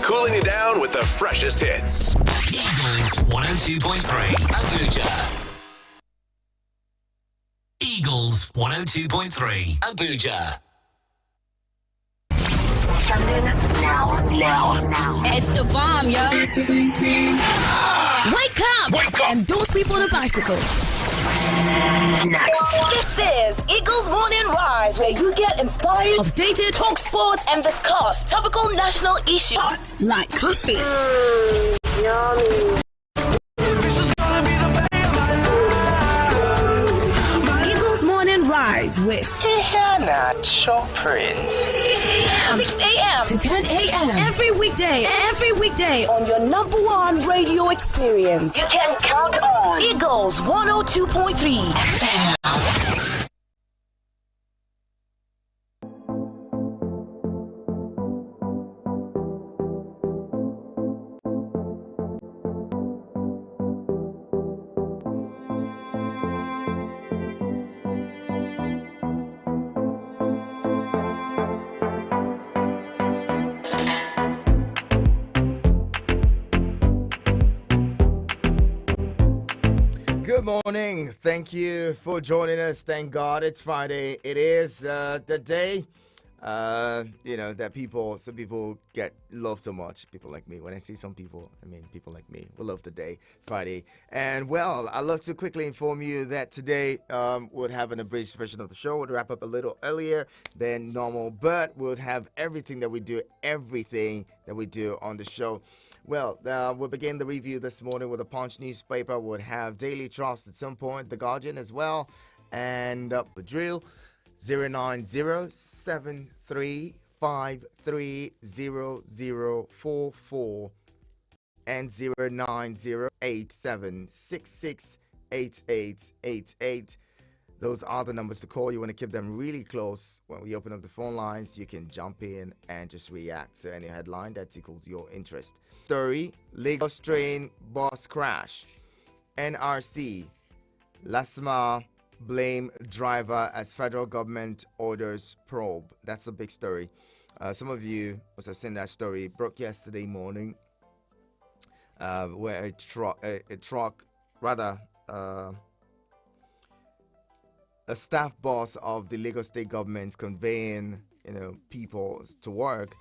cooling it down with the freshest hits. Eagles 102.3 Abuja. Eagles 102.3 Abuja. Now. It's the bomb, yo. Wake up and don't sleep on a bicycle. Next. This is Eagles Morning Rise, where you get inspired, updated, talk sports, and discuss topical national issues. Hot like coffee. Yummy. Eagles Morning Rise with Nacho Prince. 6 a.m. to 10 a.m. Every weekday on your number one radio experience. You can count on Eagles 102.3 FM. Good morning. Thank you for joining us. Thank God it's Friday. It is the day, that some people love so much. People like me. When I see some people, people like me will love the day, Friday. And well, I'd love to quickly inform you that today we'll have an abridged version of the show. We'll wrap up a little earlier than normal, but we'll have everything that we do on the show. Well, we'll begin the review this morning with the Punch newspaper. We'll have Daily Trust at some point, The Guardian as well, and the drill 09073530044 and 09087668888. Those are the numbers to call. You want to keep them really close. When we open up the phone lines, you can jump in and just react to any headline that tickles your interest. Story: Lagos train bus crash. NRC: Lasma blame driver as federal government orders probe. That's a big story. Some of you must have seen that story. It broke yesterday morning, where a staff bus of the Lagos state government conveying, people to work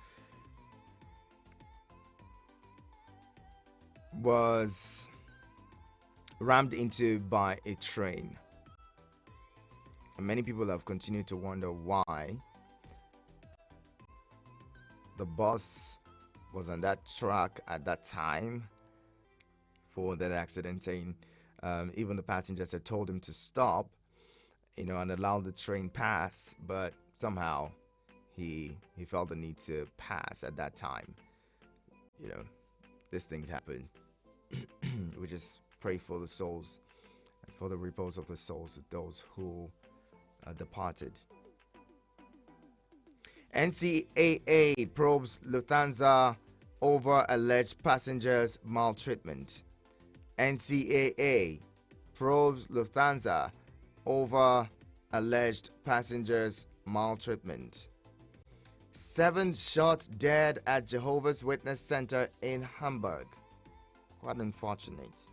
was rammed into by a train. And many people have continued to wonder why the bus was on that track at that time for that accident, saying even the passengers had told him to stop, and allow the train pass, but somehow he felt the need to pass at that time. These things happen. We just pray for the souls and for the repose of the souls of those who departed. NCAA probes Lufthansa over alleged passengers maltreatment. NCAA probes Lufthansa over alleged passengers maltreatment. 7 shot dead at Jehovah's Witness Center in Hamburg. Quite unfortunate.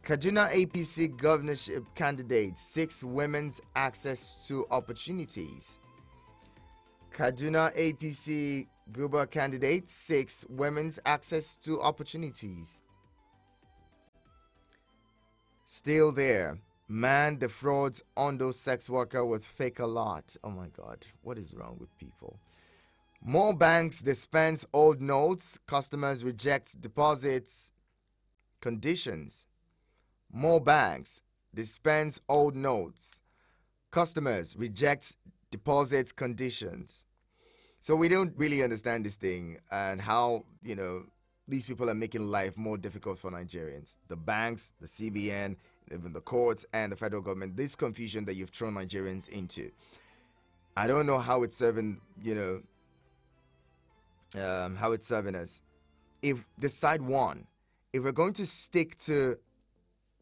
Kaduna APC governorship candidate 6 women's access to opportunities. Kaduna APC Guber candidate 6 women's access to opportunities. Still there. Man defrauds Ondo sex worker with fake alert. Oh my God, what is wrong with people? More banks dispense old notes. Customers reject deposits conditions. More banks dispense old notes. Customers reject deposits conditions. So we don't really understand this thing and how, these people are making life more difficult for Nigerians. The banks, the CBN, even the courts and the federal government, this confusion that you've thrown Nigerians into. I don't know how it's serving, how it's serving us. If decide one, if we're going to stick to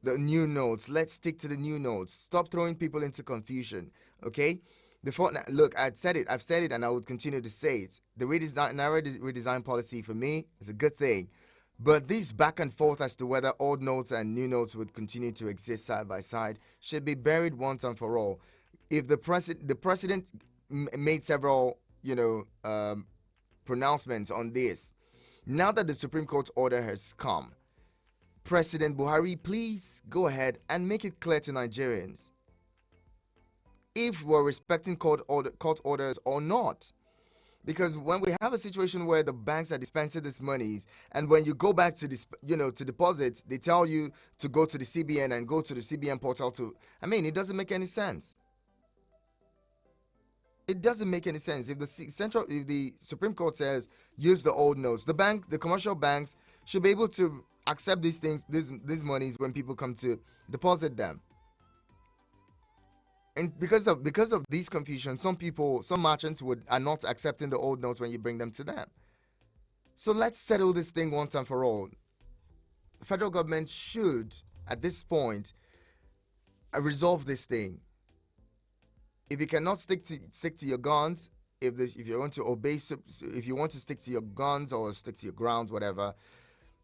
the new notes, let's stick to the new notes. Stop throwing people into confusion, okay? Look, I've said it, and I would continue to say it. The Naira redesign policy for me is a good thing, but this back and forth as to whether old notes and new notes would continue to exist side by side should be buried once and for all. If the president made several, pronouncements on this, now that the Supreme Court order has come, President Buhari, please go ahead and make it clear to Nigerians if we're respecting court orders or not. Because when we have a situation where the banks are dispensing these monies, and when you go back to to deposit, they tell you to go to the CBN and go to the CBN portal it doesn't make any sense. It doesn't make any sense. If the Supreme Court says use the old notes, the commercial banks should be able to accept these things, these monies when people come to deposit them. And because of these confusion, some merchants are not accepting the old notes when you bring them to them. So let's settle this thing once and for all. The federal government should, at this point, resolve this thing. If you cannot stick to your guns, if you want to obey, if you want to stick to your guns or stick to your grounds, whatever,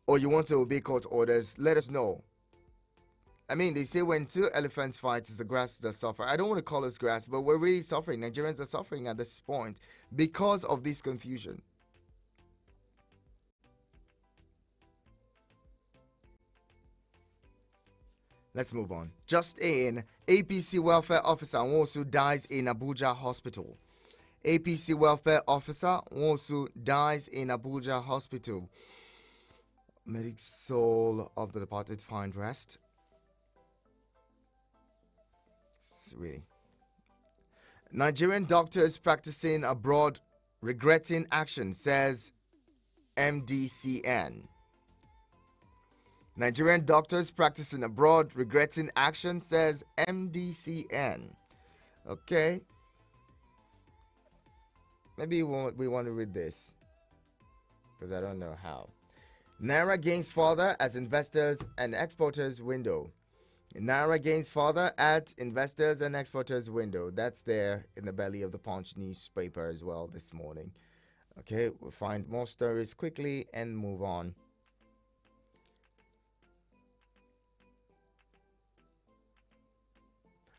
or you want to obey court orders, let us know. They say when two elephants fight, it's the grass that suffer. I don't want to call us grass, but we're really suffering. Nigerians are suffering at this point because of this confusion. Let's move on. Just in, APC welfare officer Nwosu dies in Abuja hospital. APC welfare officer Nwosu dies in Abuja hospital. May the soul of the departed find rest. Really. Nigerian doctors practicing abroad regretting action, says MDCN. Nigerian doctors practicing abroad regretting action, says MDCN. Okay. Maybe we want to read this, because I don't know how. Naira gains further as investors and exporters window. Naira gains further at investors and exporters window. That's there in the belly of the Punch newspaper as well this morning. Okay, we'll find more stories quickly and move on.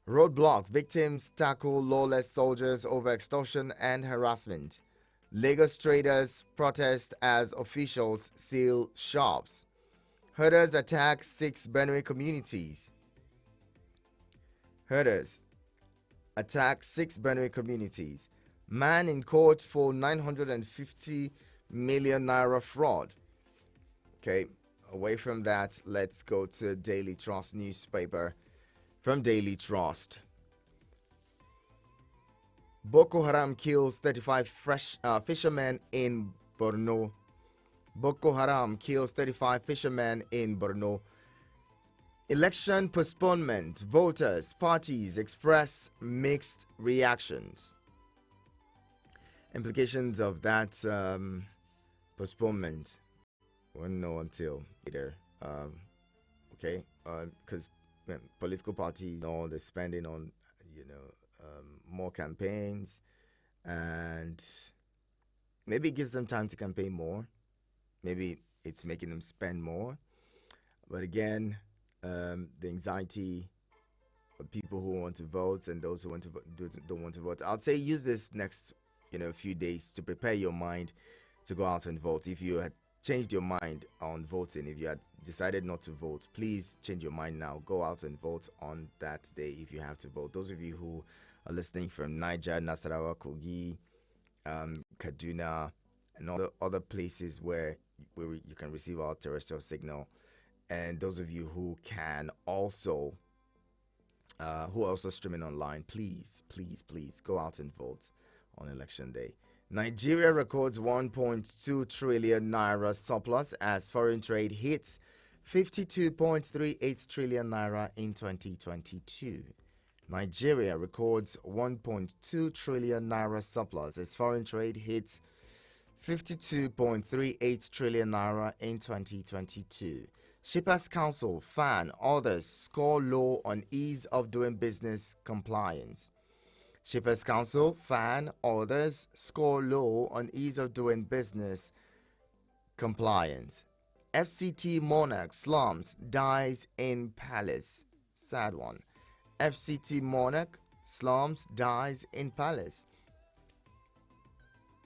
Roadblock. Victims tackle lawless soldiers over extortion and harassment. Lagos traders protest as officials seal shops. Herders attack 6 Benue communities. Herders attack 6 Benue communities. Man in court for 950 million naira fraud. Okay, away from that, let's go to Daily Trust newspaper. From Daily Trust. Boko Haram kills 35 fishermen in Borno. Boko Haram kills 35 fishermen in Borno. Election postponement. Voters, parties express mixed reactions. Implications of that postponement. Won't know until later. Okay, because political parties, all the spending on, more campaigns, and maybe it gives them time to campaign more. Maybe it's making them spend more. But again, the anxiety of people who want to vote and those who don't want to vote. I'd say use this next, few days to prepare your mind to go out and vote. If you had changed your mind on voting, if you had decided not to vote, please change your mind now. Go out and vote on that day if you have to vote. Those of you who are listening from Niger, Nasarawa, Kogi, Kaduna, and all the other places where you can receive our terrestrial signal, and those of you who can also who are also streaming online, please go out and vote on election day. Nigeria records 1.2 trillion naira surplus as foreign trade hits 52.38 trillion naira in 2022. Nigeria records 1.2 trillion naira surplus as foreign trade hits 52.38 trillion naira in 2022. Shippers Council fan orders score low on ease of doing business compliance. Shippers Council, FAN, orders score low on ease of doing business compliance. FCT Monarch slums dies in palace. Sad one. FCT Monarch slums dies in palace.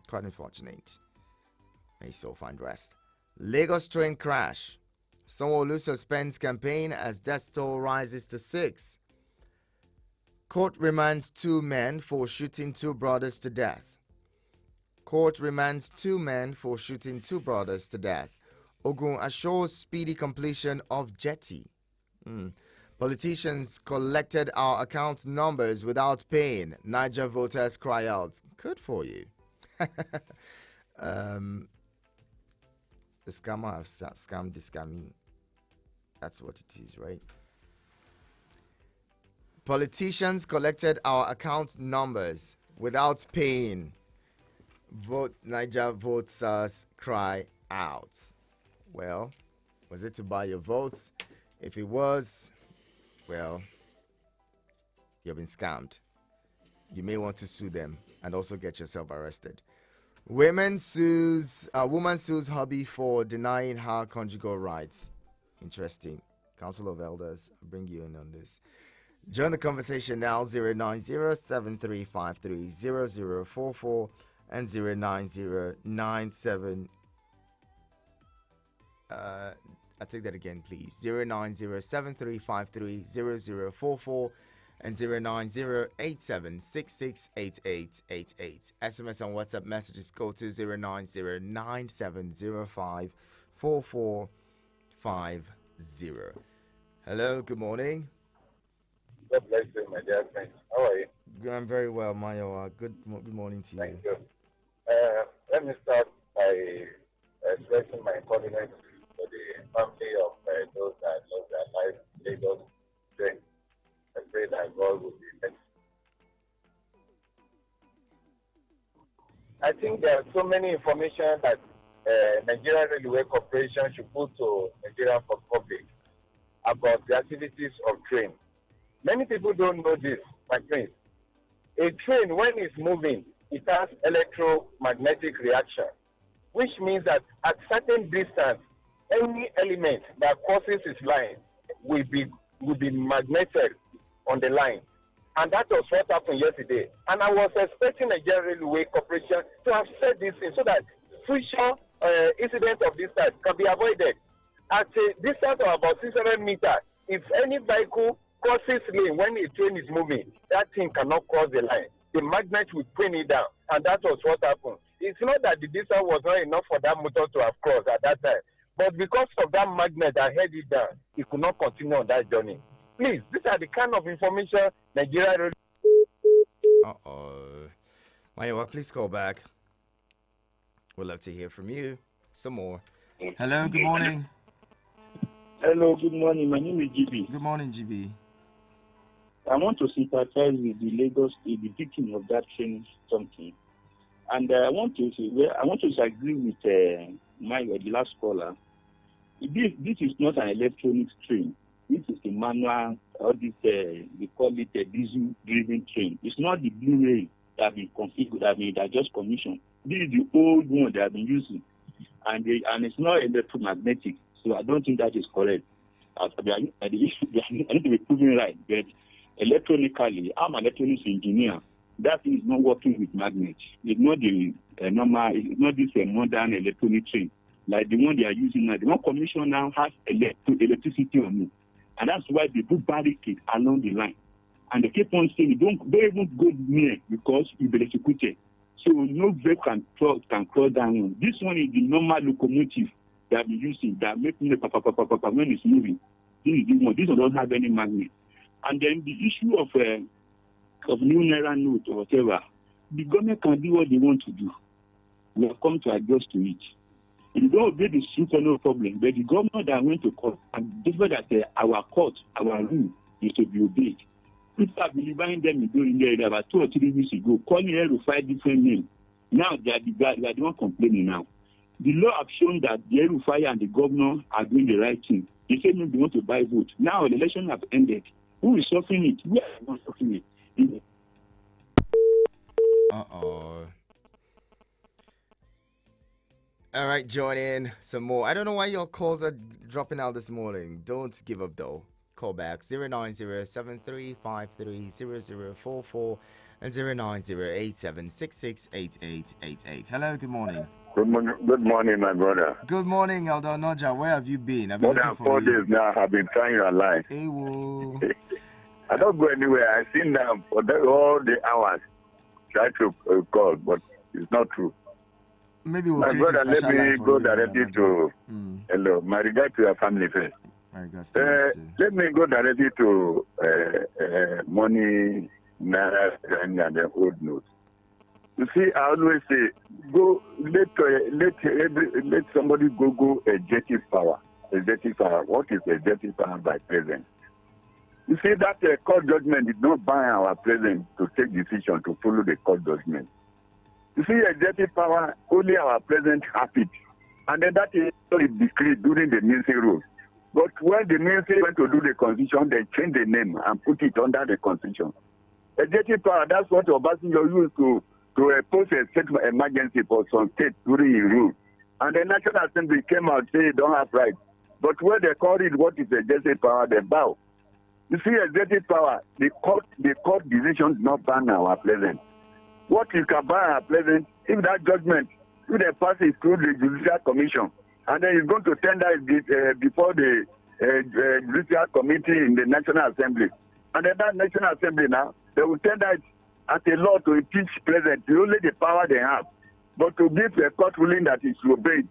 Quite unfortunate. May so find rest. Lagos train crash. Sanwo-Olu suspends campaign as death toll rises to 6. Court remands 2 men for shooting 2 brothers to death. Court remands 2 men for shooting 2 brothers to death. Ogun assures speedy completion of jetty. Politicians collected our account numbers without paying. Niger voters cry out. Good for you. The scammer have scammed the scammee. That's what it is, right? Politicians collected our account numbers without paying. Vote Niger voters cry out. Well, was it to buy your votes? If it was, well, you've been scammed. You may want to sue them and also get yourself arrested. Woman sues hubby for denying her conjugal rights. Interesting. Council of Elders, I'll bring you in on this. Join the conversation now, 090-7353-0044 and 090-97. I take that again, please. 090-7353-0044 and 090-8766-8888. SMS and WhatsApp messages go to 090-9705-4450. Hello, good morning. God bless you, my dear friend. How are you? I'm very well, Mayo. Good morning to you. Thank you. Let me start by expressing my condolence for the family of those that lost their life in Lagos train. I pray that God will be merciful. I think there are so many information that Nigerian Railway Corporation should put to Nigerian public about the activities of train. Many people don't know this, my friends. A train, when it's moving, it has electromagnetic reaction, which means that at certain distance, any element that causes its line will be magneted on the line. And that was what happened yesterday. And I was expecting Nigerian Railway Corporation to have said this thing so that future incidents of this type can be avoided. At a distance of about 600 meters, if any vehicle crosses lane when a train is moving, that thing cannot cross the line. The magnet will pin it down, and that was what happened. It's not that the distance was not enough for that motor to have crossed at that time, but because of that magnet that held it down, it could not continue on that journey. Please, these are the kind of information Nigeria. Mayowa, please call back. We'd love to hear from you. Some more. Hello, good morning. Hello, good morning. My name is GB. Good morning, GB. I want to sympathize with the Lagos State, the victim of that train something. And I want to agree with the last caller. This is not an electronic train. This is a manual, or this, we call it a diesel-driven train. It's not the blue rail that have been configured, that just commissioned. This is the old one they have been using. And it's not electromagnetic, so I don't think that is correct. I need to be proven right, but electronically, I'm an electronics engineer. That thing is not working with magnets. It's not the normal, it's not this modern electronic train like the one they are using now. The one commission now has electricity on it. And that's why they put barricade along the line. And they keep on saying, don't even go near because you'll be electrocuted. So no vehicle can cross down. This one is the normal locomotive that we're using that makes me when it's moving. This is the one. This one doesn't have any magnet. And then the issue of new naira note or whatever, the government can do what they want to do. We have come to adjust to it. You don't obey the super, no problem. But the government that went to court and discovered that our court, our rule is to be obeyed. People have been relying them in doing there about 2 or 3 weeks ago, calling here to 5 different names. Now they are the one complaining now. The law have shown that the Erufai and the governor are doing the right thing. They say no, they want to buy vote. Now the election have ended. Who is suffering it? We are not suffering it. Uh-oh. All right, join in some more. I don't know why your calls are dropping out this morning. Don't give up, though. Call back 090-7353-0044 and 090-8766-8888. Hello, good morning. Good morning, my brother. Good morning, Elder Noja. Where have you been? I've been More than 4 days now, I've been trying your line. Hey, whoa. I don't go anywhere. I sit down for all the hours, try to call, but it's not true. Maybe we'll my brother, let me go directly to hello. My regard to your family first. Let me go directly to money, naira, and the old notes. You see, I always say, go let somebody go executive power. Executive power. What is executive power by president? You see that court judgment did not bind our president to take decision to follow the court judgment. You see, executive power, only our president has it. And then that is decreed during the Mincy rule. But when the Mincy went to do the constitution, they changed the name and put it under the constitution. Executive power, that's what Obasanjo used to impose a state of emergency for some states during his rule. And the National Assembly came out and said they don't have rights. But when they call it what is executive power, they bow. You see, executive power, the court decision does not ban our president. What you can ban our president, if that judgment, if they pass it through the Judicial Commission, and then it's going to tender it before the Judicial Committee in the National Assembly. And then that National Assembly now, they will tender it as a law to impeach president, only the power they have. But to give a court ruling that is obeyed,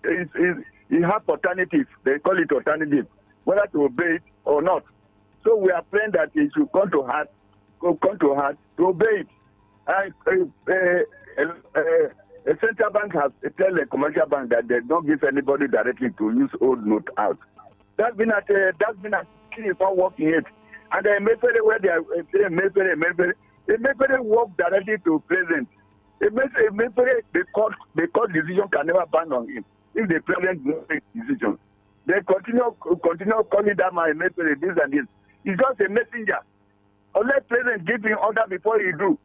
you have alternatives. They call it alternative, whether to obey it or not. So we are praying that it should come to heart to obey it. And a central bank has tell a commercial bank that they don't give anybody directly to use old note out. That's been a key for working it. And they may where they are saying may work directly to president. The court decision can never ban on him if the president doesn't make decision. They continue calling that my message this and this. He's just a messenger. Unless president give him order before he do.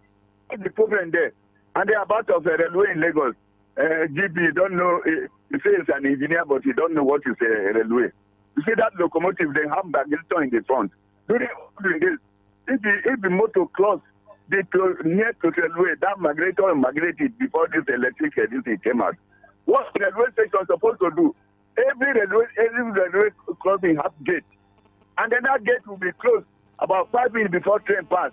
What's the problem there? And they're about of a railway in Lagos. GP don't know, he says he's an engineer, but he don't know what is a railway. You see that locomotive, they have magneto in the front. During this, if the motor close near to the railway, that magneto magneted before this electric thing came out. What the railway station is supposed to do? Every railway crossing has gate. And then that gate will be closed about 5 minutes before train pass.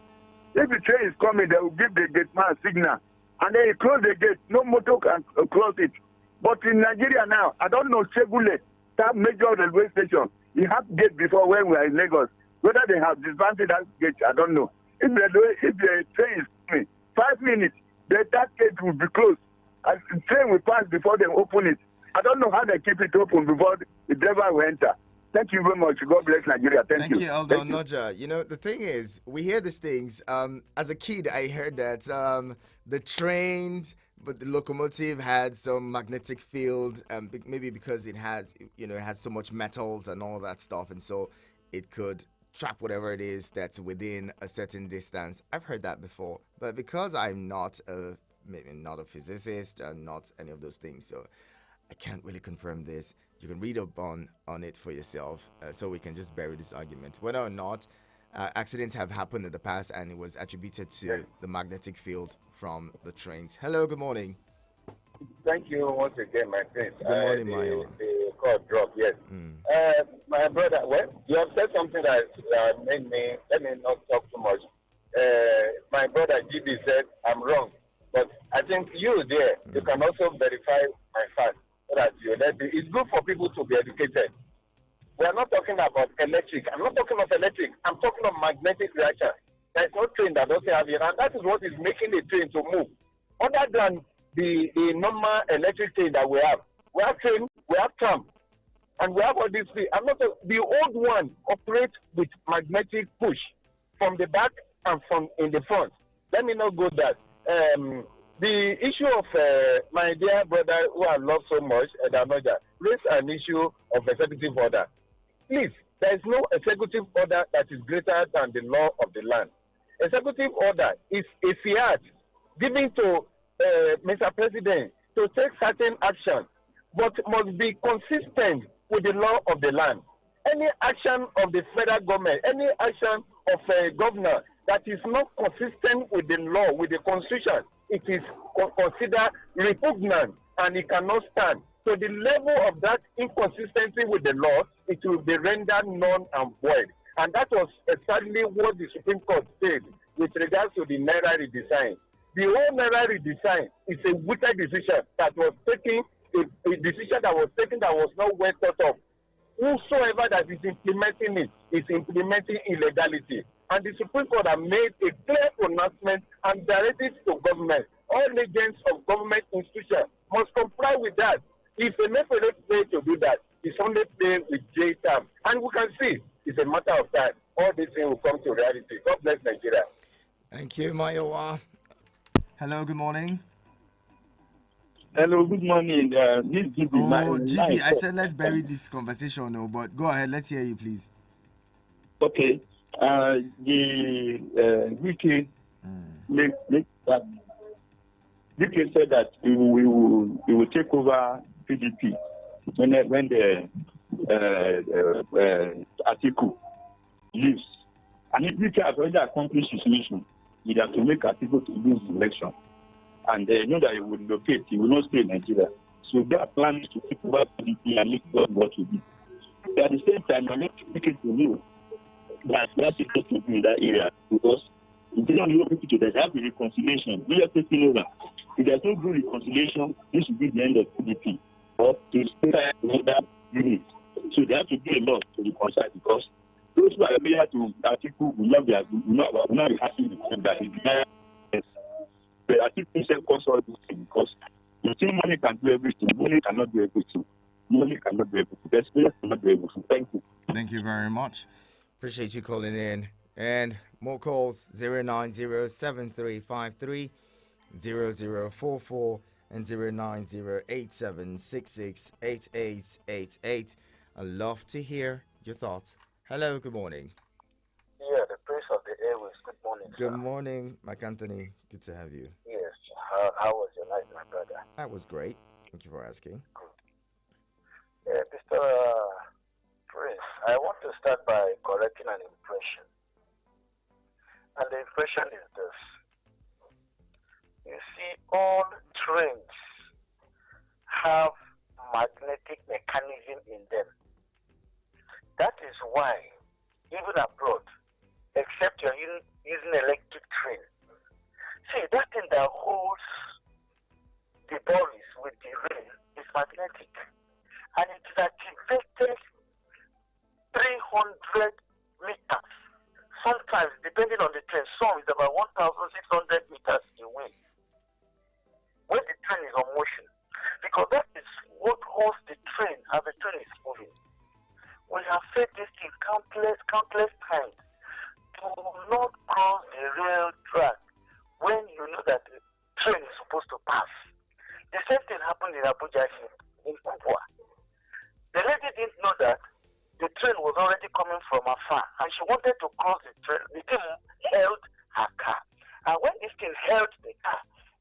If the train is coming, they will give the gate man a signal. And then he close the gate. No motor can close it. But in Nigeria now, I don't know, Segule, that major railway station, he has gate before when we are in Lagos. Whether they have disbanded that gate, I don't know. If the train is coming, 5 minutes, that gate will be closed. And the train will pass before they open it. I don't know how they keep it open before the driver will enter. Thank you very much. God bless Nigeria. Thank you. Thank you, Aldo Noja. You know, the thing is, we hear these things. As a kid, I heard that the train, but the locomotive had some magnetic field, maybe because it has so much metals and all that stuff, and so it could trap whatever it is that's within a certain distance. I've heard that before, but because I'm not maybe not a physicist and not any of those things, so I can't really confirm this. You can read up on it for yourself, so we can just bury this argument. Whether or not accidents have happened in the past and it was attributed to the magnetic field from the trains. Hello, good morning. Thank you once again, my friend. Good morning, Mayo. The call dropped, yes. My brother, well, you have said something that made me, let me not talk too much. My brother GB said, I'm wrong. But I think you there, you can also verify my fact. It's good for people to be educated. We are not talking about electric. I'm not talking of electric. I'm talking of magnetic reaction. There is no train that doesn't have it, and that is what is making the train to move. Other than the normal electric train that we have train, we have tram, and we have all these things. The old one operates with magnetic push from the back and from in the front. Let me not go that. The issue of my dear brother who I love so much, Edanoja, raised an issue of executive order. Please, there is no executive order that is greater than the law of the land. Executive order is a fiat given to Mr. President to take certain action, but must be consistent with the law of the land. Any action of the federal government, any action of a governor that is not consistent with the law, with the constitution, it is considered repugnant and it cannot stand. So the level of that inconsistency with the law, it will be rendered null and void. And that was exactly what the Supreme Court said with regards to the Naira redesign. The whole Naira redesign is a wicked decision that was taken, a decision that was taken that was not well thought of. Whosoever that is implementing it is implementing illegality. And the Supreme Court has made a clear pronouncement and directives to government. All agents of government institutions must comply with that. If they make a play to do that, it's only play with J term. And we can see it's a matter of time. All these things will come to reality. God bless Nigeria. Thank you, Mayowa. Hello, good morning. Hello, good morning. This is GB, I said let's bury this conversation, no, but go ahead, let's hear you, please. Okay. Wiki said that he will take over PDP when the Atiku leaves. And if Wiki has already accomplished his mission, he has to make Atiku to lose the election. And they know that he will locate, he will not stay in Nigeria. So their plan is to take over PDP and make God what to be. But at the same time, I need to make it to know that that's supposed to be in that area because if they don't know people to that, they have the reconciliation. We are taking over. If there's no good reconciliation, this will be the end of PDP or to stay another unit. So they have to do a lot to reconcile because those who are able to Atiku will not be happy with them that he but I think we should cause all these things because you think money can do everything. Money cannot do everything. Money cannot do everything. The spirit cannot do everything. Thank you. Thank you very much. Appreciate you calling in. And more calls 090-7353-0044 and 090-8766-8888. I'd love to hear your thoughts. Hello, good morning. Yeah, the prince of the airways. Good morning. Good morning, Mike Anthony. Good to have you. Yes. How was your night, my brother? That was great. Thank you for asking. Good. Yeah, Mr. Prince, I want to start by correcting an impression. And the impression is this. You see, all trains have magnetic mechanism in them. That is why, even abroad, except you're using electric train, see, that thing that holds the boris with the rail is magnetic. And it is activated 300 meters. Sometimes, depending on the train, some is about 1,600 meters away. When the train is on motion. Because that is what holds the train as the train is moving. We have said this thing countless times. Do not cross the rail track when you know that the train is supposed to pass. The same thing happened in Abuja, in Kubwa. The lady didn't know that the train was already coming from afar, and she wanted to cross the train. The thing held her car. And when this thing held the car,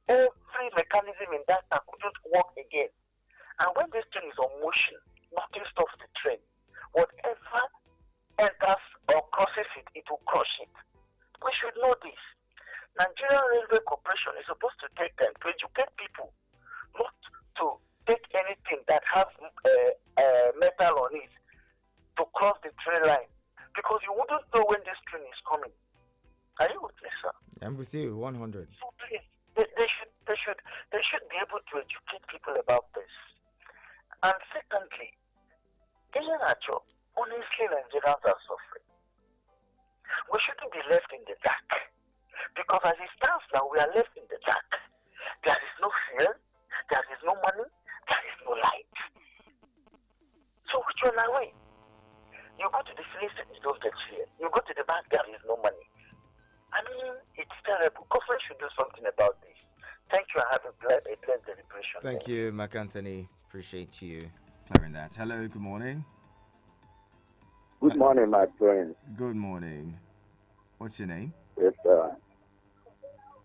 every mechanism in that car couldn't work again. And when this train is on motion, nothing stops the train. Whatever enters or crosses it, it will crush it. We should know this. Nigerian Railway Corporation is supposed to take them to educate people, not to take anything that has metal on it to cross the train line. Because you wouldn't know when this train is coming. Are you with me, sir? I'm with you, 100. So please, they should be able to educate people about this. And secondly, honestly, Nigerians are suffering. We shouldn't be left in the dark. Because as it stands now, we are left in the dark. There is no fuel, there is no money, there is no light. So which one are we? You go to the place and you don't get fuel. You go to the bank, there is no money. I mean, it's terrible. Government should do something about this. Thank you. I have a blessed deliberation. Thank you, Mark Anthony. Appreciate you clearing that. Hello, good morning. Good morning, my friend. Good morning. What's your name? Yes,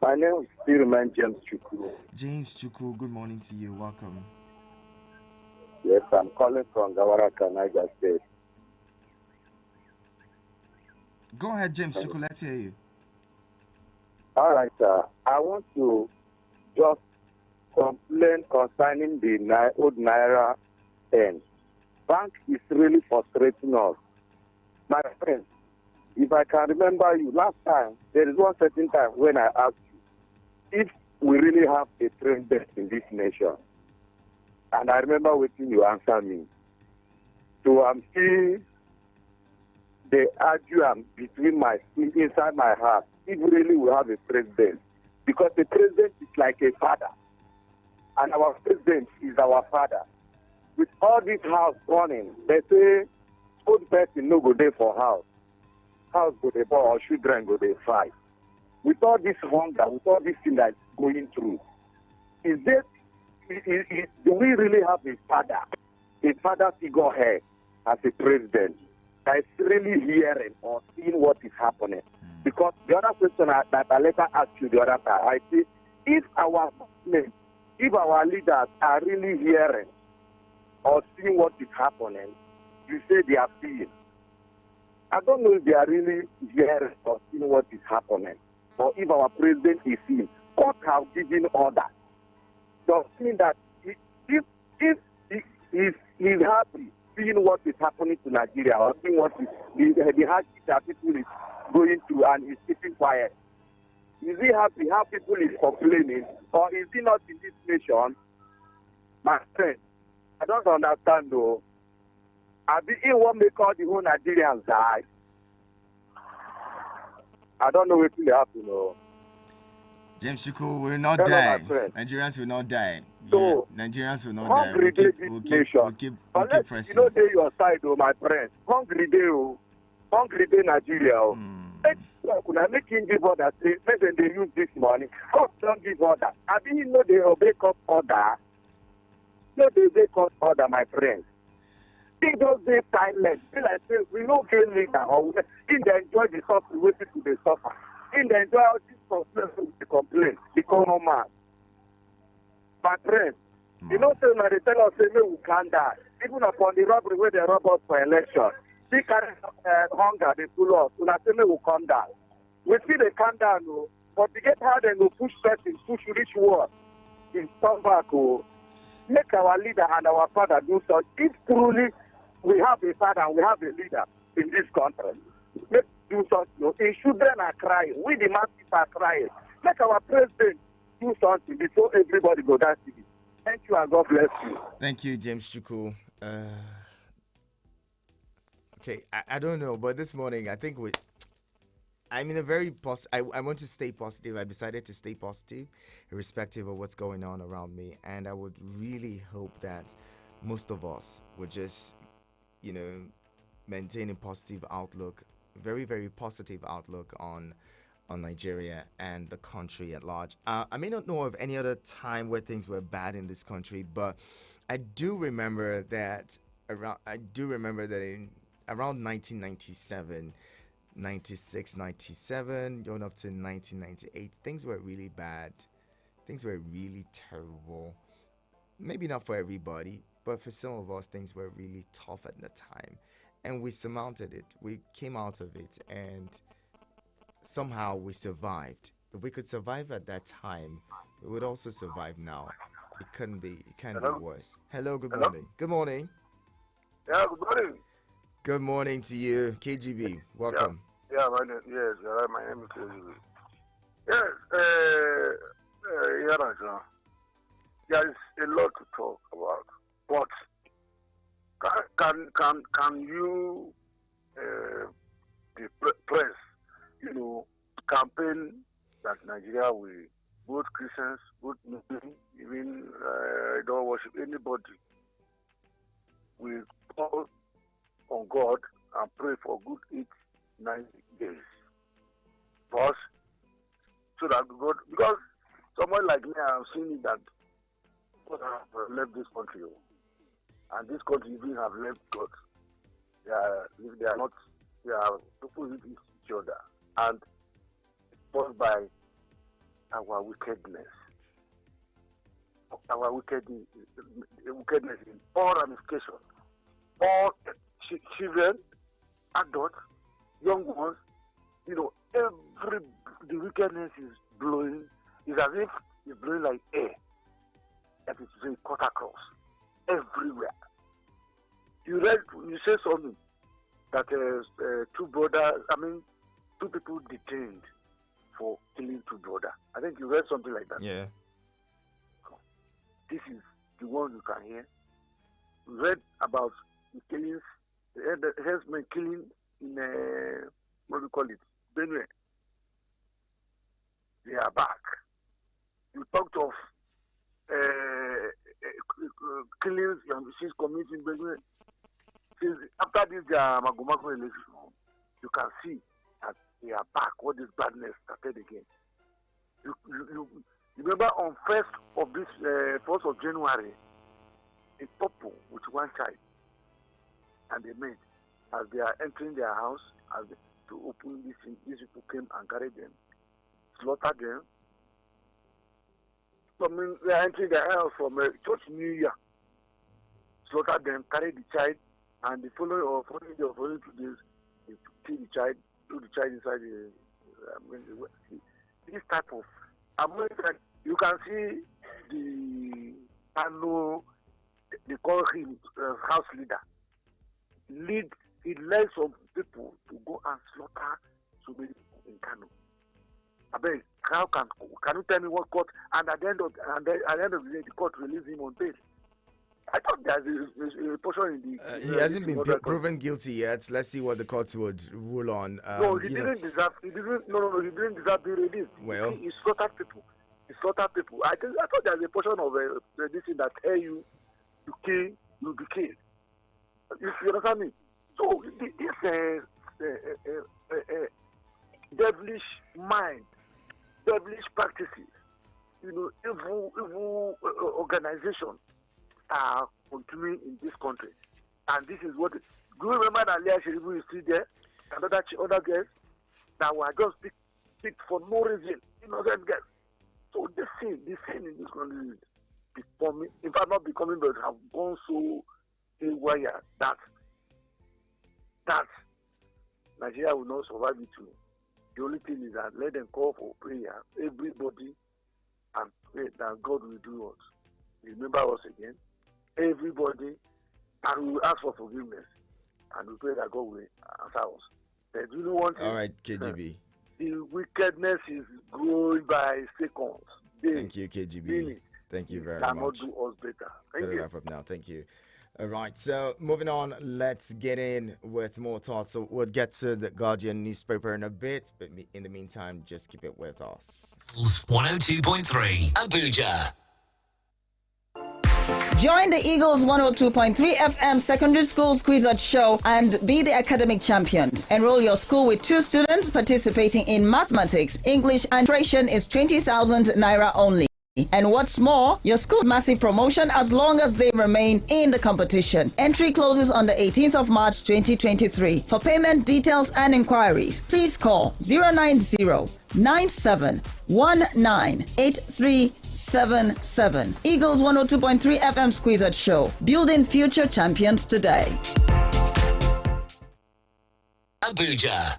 My name is Steelman James Chuku. James Chuku, good morning to you. Welcome. Yes, I'm calling from Gawaraka, Niger State. Go ahead, James Chuku. Let's hear you. All right, sir. I want to just complain concerning the old Naira and bank is really frustrating us. My friend, if I can remember you, last time, there is one certain time when I asked you if we really have a president in this nation. And I remember waiting you answer me. So I'm still the argument between inside my heart if really we have a president. Because the president is like a father. And our president is our father. With all this house running, they say old person no go there for house. House go there or children go there fight. With all this hunger, with all this thing that's going through, do we really have a father figurehead as a president that is really hearing or seeing what is happening? Because the other question that I later asked you the other time, I say, if our leaders are really hearing or seeing what is happening, you say they are seeing. I don't know if they are really hearing or seeing what is happening, or if our president is seeing. God has given order. So mean that if he is happy seeing what is happening to Nigeria or seeing what is the hardship that people is going through and is keeping quiet, is he happy how people is complaining, or is he not in this nation? My friend, I don't understand though. I be in what make all the whole Nigerians die. I don't know what will happen though. James Chuku will not die. Nigerians will not die. So, Nigerians will not die. Hungry day this nation. We'll keep pressing. You know, they your side, oh, my friend. Hungry day, Nigeria. Make him give order. Make them they use this money. God don't give order. I didn't know they obey court order. No, they obey court order, my friend. They don't stay silent. They like say we don't get later or in they enjoy the suffering, wait people they suffer. In they enjoy all this complaint, become no man. My friend, you know, say when they tell us say we can't die. Even upon the robbery where they rob us for election, they carry hunger, they pull us. When I say we come down, we see they come down, no. But to get how they go push person, push rich world, in come back, oh, make our leader and our father do so. If truly we have a father and we have a leader in this country, let's do something. The children are crying. We the masses are crying. Make our president do something before everybody go down to it. Thank you and God bless you. Thank you, James Chuku. Okay, I don't know, but this morning I think I'm in a very I want to stay positive. I decided to stay positive, irrespective of what's going on around me, and I would really hope that most of us would just, maintain a positive outlook, very, very positive outlook on Nigeria and the country at large. I may not know of any other time where things were bad in this country, but I do remember that in around 1997, 96, 97, going up to 1998, things were really bad. Things were really terrible. Maybe not for everybody, but for some of us, things were really tough at the time. And we surmounted it. We came out of it, and somehow we survived. If we could survive at that time, we would also survive now. It can't be worse. Hello, good morning. Good morning. Yeah, good morning. Good morning to you, KGB. Welcome. Yeah, my name is KGB. Yes, there is a lot to talk about. But can you, the press, campaign that Nigeria will, both Christians, both Muslims, even don't worship anybody, we call on God and pray for good 8-9 days. First, so that God, because someone like me, I'm seeing that God have left this country, and this country even have left God. They are opposite each other, and caused by our wickedness. Our wickedness in all ramifications. All children, adults, young ones, the wickedness is blowing. It's as if it's blowing like air. That is very cut across everywhere. You say something that two people detained for killing two brothers. I think you read something like that. Yeah. This is the one you can hear. We read about the killings, the herdsmen killing in what do you call it? Benue. They are back. You talked of killings in the community in Benue. After this Magomago election, you can see that they are back. What this badness started again. You remember on 1st of January, a couple with one child and a maid, as they are entering their house, to open this, these people came and carried them, slaughtered them. They are entering their house from church New Year, slaughtered them, carried the child, and the following 2 days, they kill the child, threw the child inside this type of. You can see they call him house leader. He led some people to go and slaughter so many people in Kano. I beg, how can you tell me what court? And at the end of the day, the court released him on bail. I thought there's a portion in the. He hasn't been proven guilty yet. Let's see what the courts would rule on. No, he didn't deserve. He didn't being released. Well, he slaughtered people. I thought there's a portion of this thing that tell you kill, you'll be killed. You understand me? So this devilish mind, devilish practices, evil organization are continuing in this country. And this is what. Do you remember that Leah Sheribu is still there? And other girls that were just picked for no reason, innocent girls. So the sin in this country is becoming, in fact, not becoming, but have gone so haywire that Nigeria will not survive it too. The only thing is that let them call for prayer, everybody, and pray that God will do us. Remember us again, everybody, and we will ask for forgiveness, and we pray that God will answer us. But do you know one thing? All right, KGB. The wickedness is growing by seconds. Thank you, KGB. Thank you very much. Cannot do us better. Thank you. Wrap up now. Thank you. All right, so moving on, let's get in with more thoughts. So we'll get to the Guardian newspaper in a bit, but in the meantime, just keep it with us. 102.3 Abuja. Join the Eagles 102.3 FM Secondary School Quiz Show and be the academic champions. Enroll your school with 2 students participating in mathematics, English, and Registration is 20,000 naira only. And what's more, your school's massive promotion as long as they remain in the competition. Entry closes on the 18th of March 2023. For payment details and inquiries, please call 090-9719-8377. Eagles 102.3 FM Squeezed Show. Building future champions today. Abuja.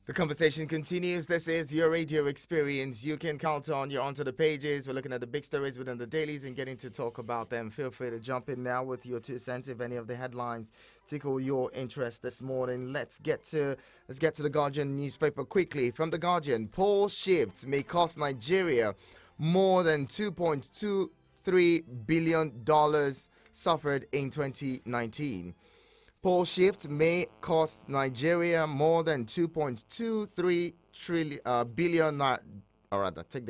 The conversation continues. This is your radio experience. You can count on. You're onto the pages. We're looking at the big stories within the dailies and getting to talk about them. Feel free to jump in now with your 2 cents if any of the headlines tickle your interest this morning. Let's get to the Guardian newspaper quickly. From the Guardian, poll shifts may cost Nigeria more than $2.23 billion suffered in 2019. Poll shift may cost Nigeria more than 2.23 billion. All right, take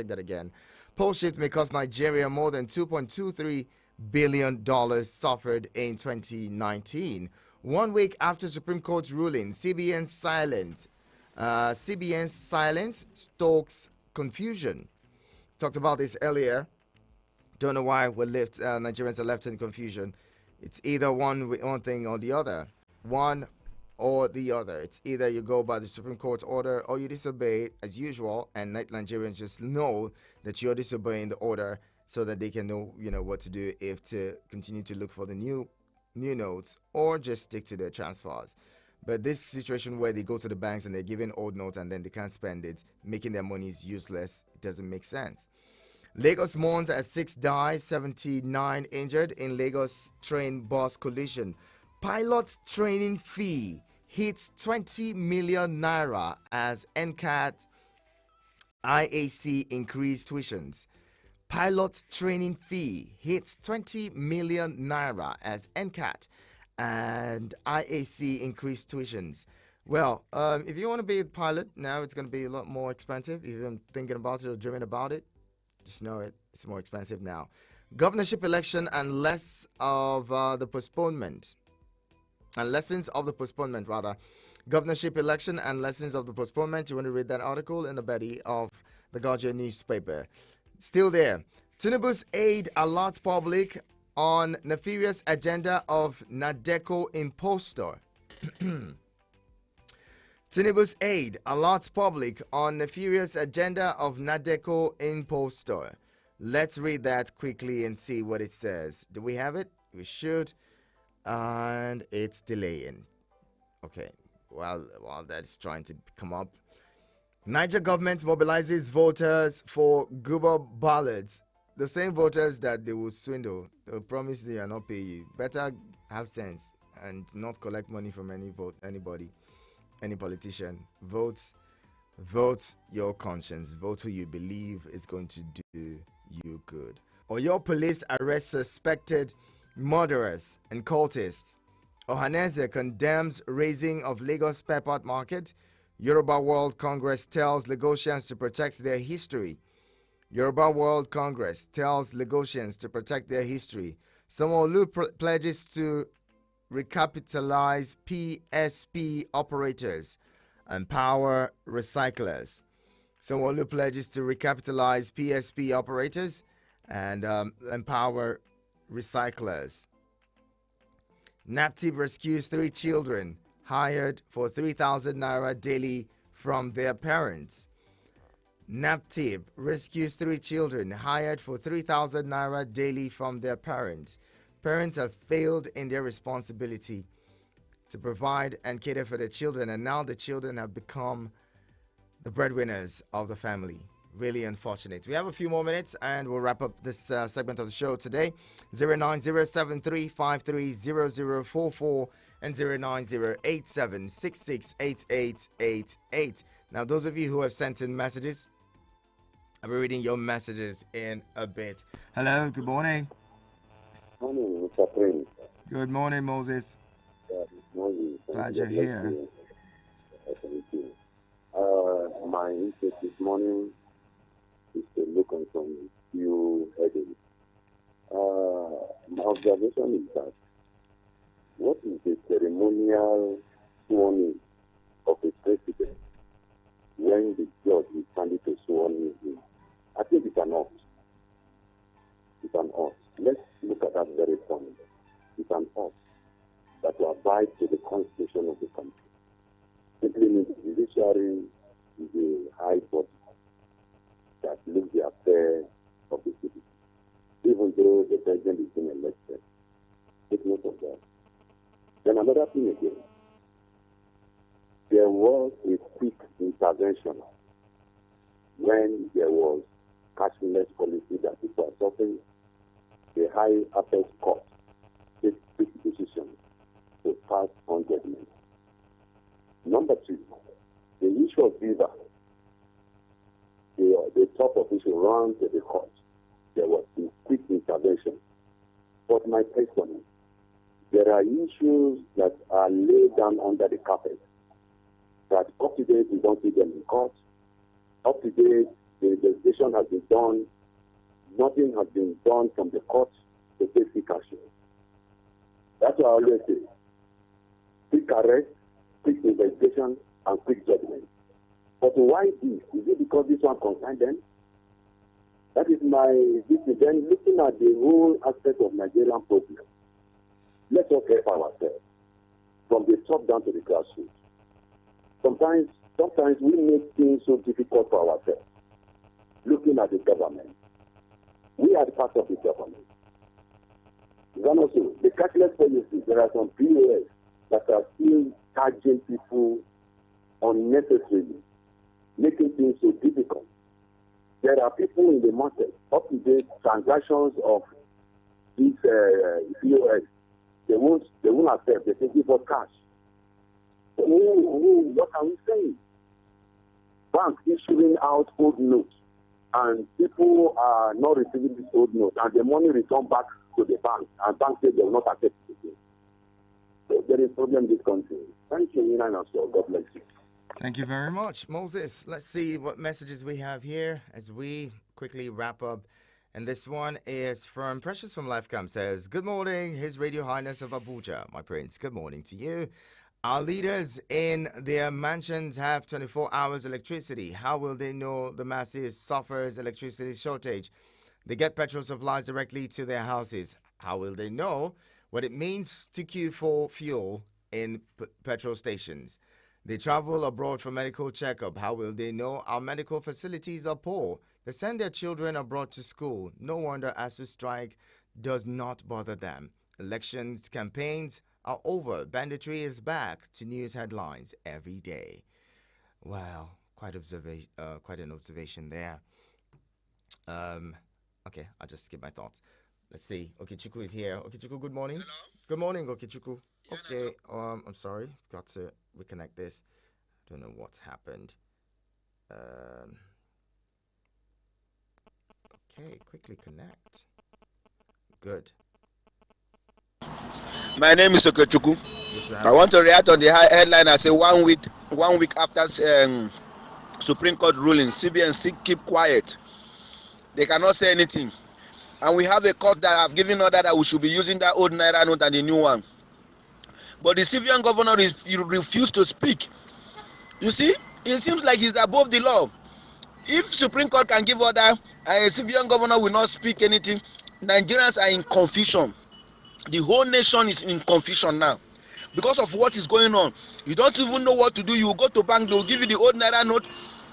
that again. Poll shift may cost Nigeria more than $2.23 billion suffered in 2019. 1 week after Supreme Court's ruling, CBN's silence stokes confusion. Talked about this earlier. Don't know why Nigerians are left in confusion. It's either one thing or the other. 1 or the other. It's either you go by the Supreme Court order or you disobey it as usual, and let Nigerians just know that you're disobeying the order so that they can know, what to do, if to continue to look for the new notes or just stick to their transfers. But this situation where they go to the banks and they're given old notes and then they can't spend it, making their money is useless, it doesn't make sense. Lagos mourns as 6 die, 79 injured in Lagos train bus collision. Pilot training fee hits 20 million naira as NCAT IAC increased tuitions. Pilot training fee hits 20 million naira as NCAT and IAC increased tuitions. Well, if you want to be a pilot, now it's going to be a lot more expensive. If you're thinking about it or dreaming about it, just know it's more expensive now. Governorship election and lessons of the postponement. Governorship election and lessons of the postponement. You want to read that article in the body of the Guardian newspaper. Still there. Tinubu's aide alerts public on nefarious agenda of Nadeco impostor. Tinubu's aide alerts public on nefarious agenda of Nadeco impostor. Let's read that quickly and see what it says. Do we have it? We should. And it's delaying. Okay. While that's trying to come up. Niger government mobilizes voters for Guba ballots. The same voters that they will swindle. They'll promise they are not pay you. Better have sense and not collect money from anybody, any politician. Vote your conscience. Vote who you believe is going to do you good. Or your police arrest suspected murderers and cultists. Ohaneze condemns raising of Lagos spare part market. Yoruba World Congress tells Lagosians to protect their history. Yoruba World Congress tells Lagosians to protect their history. Sanwo-Olu pledges to recapitalize PSP operators, empower recyclers. Sanwo-Olu pledges to recapitalize PSP operators and empower recyclers. NAPTIP rescues 3 children hired for 3,000 naira daily from their parents. NAPTIP rescues 3 children hired for 3,000 naira daily from their parents. Parents have failed in their responsibility to provide and cater for their children, and now the children have become the breadwinners of the family. Really unfortunate. We have a few more minutes and we'll wrap up this segment of the show today. 09073530044 and 09087668888. Now, those of you who have sent in messages, I'll be reading your messages in a bit. Hello, good morning. Morning, Mr. Prince. Good morning, Moses. Morning. Glad you're here. My interest this morning is to look on some few headings. My observation is that what is the ceremonial sworn of a president when the judge is standing to sworn in? I think it's an ought. It's an ought. Let's look at that very point. It's an ought that to abide to the constitution of the country. Simply means the judiciary is a high body that looks the affairs of the city, even though the president is being elected. Take note of that. Then another thing again, there was a quick intervention when there was cashless policy that people are suffering. The high apex court takes quick decision to pass on judgment. Number 2, the issue of visa. The top official ran to the court. There was a quick intervention. But my question is, there are issues that are laid down under the carpet that up to date we don't see them in court. Up to date, the investigation has been done. Nothing has been done from the court to take quick action. That's what I always say. Quick arrest, quick investigation, and quick judgment. But why this? Is it because this one concerns them? That is my vision. Then looking at the whole aspect of Nigerian problem, let us help ourselves. from the top down to the grassroots. Sometimes we make things so difficult for ourselves. Looking at the government, we are the part of the government. Then also, the cashless policy, there are some POS that are still charging people unnecessarily, making things so difficult. There are people in the market, up-to-date transactions of these POS. They won't accept. They say, give us cash. What are we saying? Banks issuing out old notes, and people are not receiving these old notes, and the money returned back to the bank, and banks say they will not accept it again. So there is a problem in this country. Thank you, Nina, and also God bless you. Thank you very much, Moses. Let's see what messages we have here as we quickly wrap up. And this one is from Precious from Lifecam. Says, good morning, His Radio Highness of Abuja. My prince, good morning to you. Our leaders in their mansions have 24 hours electricity. How will they know the masses suffers electricity shortage? They get petrol supplies directly to their houses. How will they know what it means to queue for fuel in petrol stations? They travel abroad for medical checkup. How will they know our medical facilities are poor? They send their children abroad to school. No wonder ASU strike does not bother them. Elections campaigns are over. Banditry is back to news headlines every day. Wow, quite an observation there. Okay, I'll just skip my thoughts. Let's see. Okechukwu is here. Okechukwu, good morning. Hello. Good morning, Okechukwu. Yeah, okay, I'm sorry. Got to reconnect this. Don't know what's happened. Okay, quickly connect. Good. My name is Okechukwu. I want to react on the headline. I say 1 week after Supreme Court ruling, CBN still keep quiet. They cannot say anything. And we have a court that have given order that we should be using that old Naira note and the new one. But the CBN governor refused to speak. You see, it seems like he's above the law. If Supreme Court can give order and a CBN governor will not speak anything, Nigerians are in confusion. The whole nation is in confusion now because of what is going on. You don't even know what to do. You go to bank, they'll give you the old Naira note.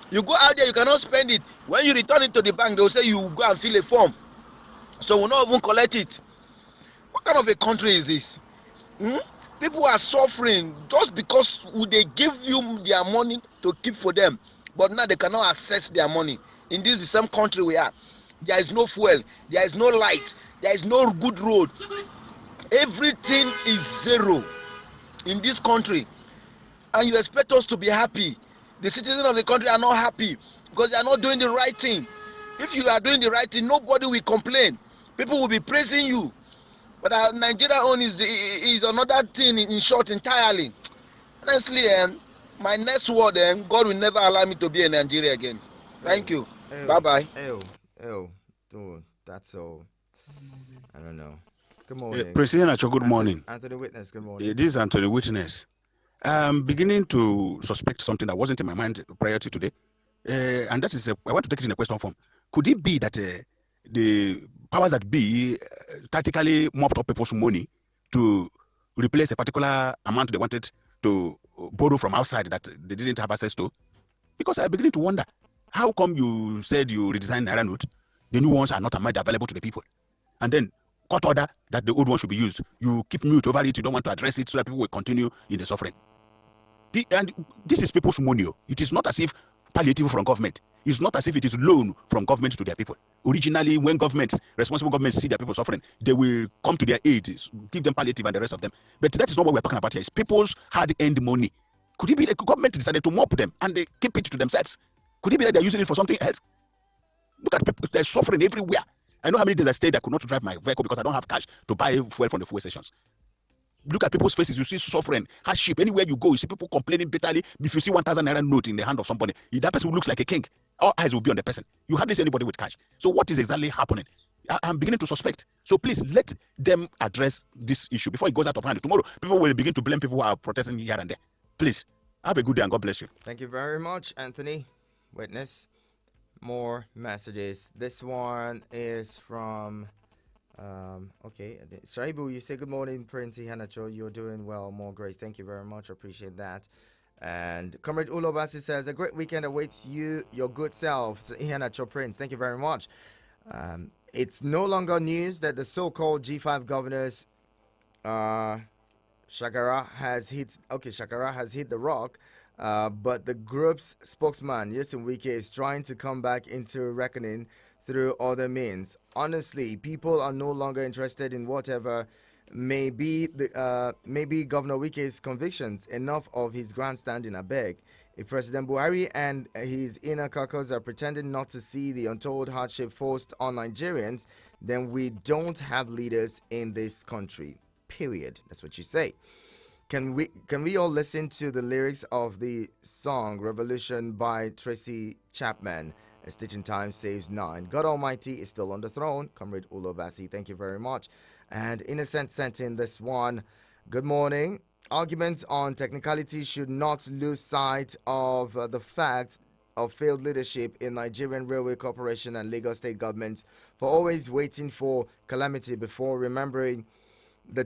You go out there, you cannot spend it. When you return it to the bank, they'll say you go and fill a form. So we'll not even collect it. What kind of a country is this? People are suffering just because they give you their money to keep for them. But now they cannot access their money. In this the same country we are. There is no fuel. There is no light. There is no good road. Everything is zero in this country. And you expect us to be happy. The citizens of the country are not happy because they are not doing the right thing. If you are doing the right thing, nobody will complain. People will be praising you. But Nigeria own is another thing in short entirely. Honestly, my next word, God will never allow me to be in Nigeria again. Thank you. Bye-bye. That's all. I don't know. Good morning. President Acho, good morning. Anthony Witness, good morning. This is Anthony Witness. I'm beginning to suspect something that wasn't in my mind prior to today. And that is, I want to take it in a question form. Could it be that the powers that be tactically mopped up people's money to replace a particular amount they wanted to borrow from outside that they didn't have access to? Because I'm beginning to wonder, how come you said you redesigned Naira note, the new ones are not made available to the people, and then court order that the old one should be used, you keep mute over it, you don't want to address it so that people will continue in the suffering. And this is people's money. It is not as if palliative from government. It's not as if it is loan from government to their people. Originally, when responsible governments see their people suffering, they will come to their aid, give them palliative and the rest of them. But that is not what we're talking about here. It's people's hard-earned money. Could it be the government decided to mop them and they keep it to themselves? Could it be that they're using it for something else? Look at people, they're suffering everywhere. I know how many days I stayed, I could not drive my vehicle because I don't have cash to buy fuel from the fuel stations. Look at people's faces, you see suffering, hardship. Anywhere you go, you see people complaining bitterly. If you see 1,000 Naira note in the hand of somebody, if that person looks like a king, all eyes will be on the person. You hardly see anybody with cash. So what is exactly happening? I'm beginning to suspect. So please let them address this issue before it goes out of hand. Tomorrow, people will begin to blame people who are protesting here and there. Please, have a good day and God bless you. Thank you very much, Anthony Witness. More messages. This one is from Okay. Shaibu, you say good morning, Prince Hanacho. You're doing well. More grace. Thank you very much. Appreciate that. And Comrade Ulobasi says, a great weekend awaits you, your good self, Hanacho Prince. Thank you very much. It's no longer news that the so-called G5 governors, Shakara has hit the rock, but the group's spokesman, Yesin Wike, is trying to come back into reckoning through other means. Honestly, people are no longer interested in whatever may be Governor Wike's convictions. Enough of his grandstanding, I beg. If President Buhari and his inner caucus are pretending not to see the untold hardship forced on Nigerians, then we don't have leaders in this country. Period. That's what you say. Can we all listen to the lyrics of the song Revolution by Tracy Chapman? A stitch in time saves nine. God Almighty is still on the throne. Comrade Ulobasi, thank you very much. And Innocent sent in this one. Good morning. Arguments on technicality should not lose sight of the fact of failed leadership in Nigerian Railway Corporation and Lagos State governments for always waiting for calamity before remembering the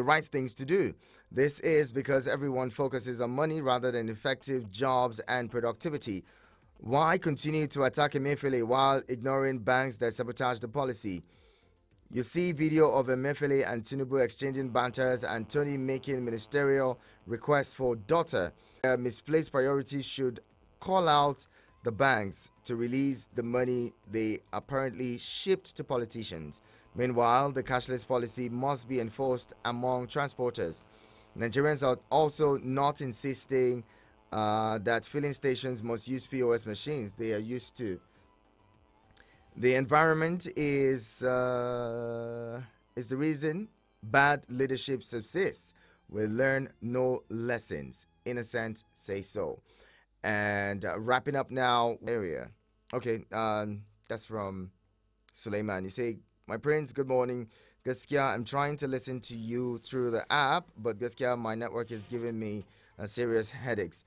right things to do. This is because everyone focuses on money rather than effective jobs and productivity. Why continue to attack Emefiele while ignoring banks that sabotage the policy? You see video of Emefiele and Tinubu exchanging banters and Tony making ministerial requests for daughter. Misplaced priorities should call out the banks to release the money they apparently shipped to politicians. Meanwhile, the cashless policy must be enforced among transporters. Nigerians are also not insisting that filling stations must use POS machines. They are used to. The environment is the reason bad leadership subsists. We learn no lessons. Innocent say so. And wrapping up now, area. Okay, that's from Suleiman. You say, my prince, good morning. Gaskia, I'm trying to listen to you through the app, but Gaskia, my network is giving me serious headaches.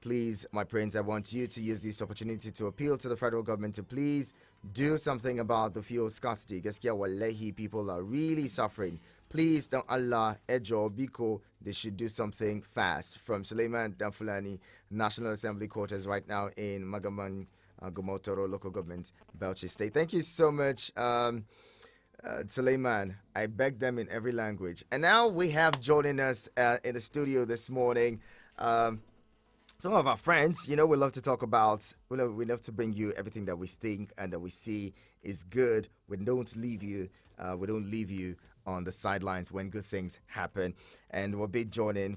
Please, my prince, I want you to use this opportunity to appeal to the federal government to please do something about the fuel scarcity. Gaskia, wallahi, people are really suffering. Please, don't Allah, Ejo, Biko, they should do something fast. From Suleiman Danfulani, National Assembly quarters right now in Magaman, Gomotoro local government, Bauchi State. Thank you so much, Suleiman. I beg them in every language. And now we have joining us in the studio this morning some of our friends. You know, we love to talk about, we love to bring you everything that we think and that we see is good. We don't leave you on the sidelines when good things happen. And we'll be joining